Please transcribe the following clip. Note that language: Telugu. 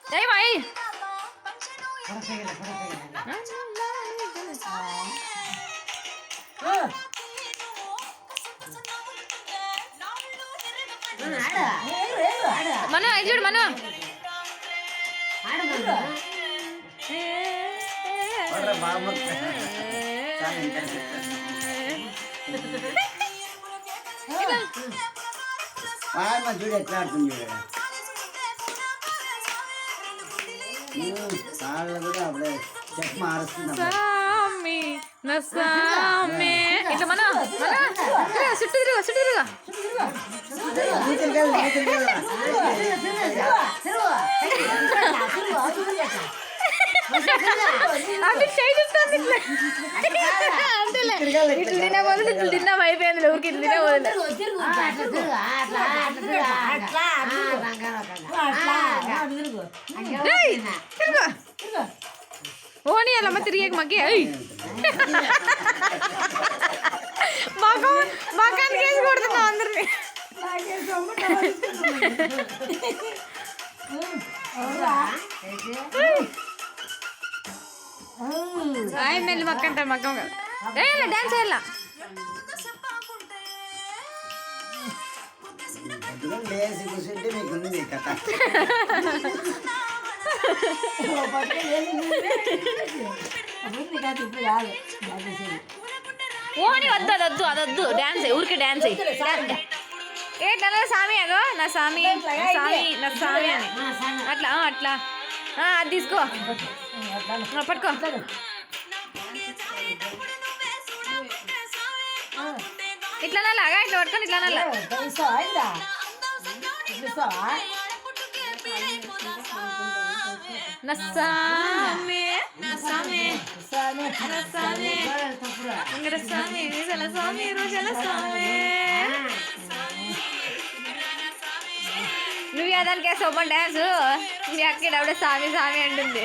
ఏమై మను ఇది చూడు మను చూడు ఎట్లా ఆడుతుంది కాళ్ళు కూడా అప్పుడే చెప్ మారుస్తుంది సామి నా సామి ఇట్లా మన చుట్టూ తిరుగు అంటే ఇట్లా తినే బదులు ఇట్లా తిన్నాం అయిపోయింది ఊరికి ఇట్లా తినే బదులు ఓని అల్లమ్మ తిరిగాక మగ్గి మకానికి వేసి కొడుతున్నాం అందరినీ ఆయన వెళ్ళి మక్కంటారు మక్కం కదా డాన్స్ వేయాల ఓని వద్దు అదొద్దు డాన్స్ ఊరికే డాన్స్ ఏంటన్నా సామి అగో నా సామి నా సామి అని అట్లా అట్లా అది తీసుకో పట్టుకో ఇట్లా నల్లాగా ఇట్లా పట్టుకొని ఇట్లా నల్ల నస్సామి నస్సామి నస్సామి నస్సామి నస్సామి రోజల సామి నువ్వు దానికి వేస్తావు డాన్స్ మీ అక్కడ సామి సామి అంటుంది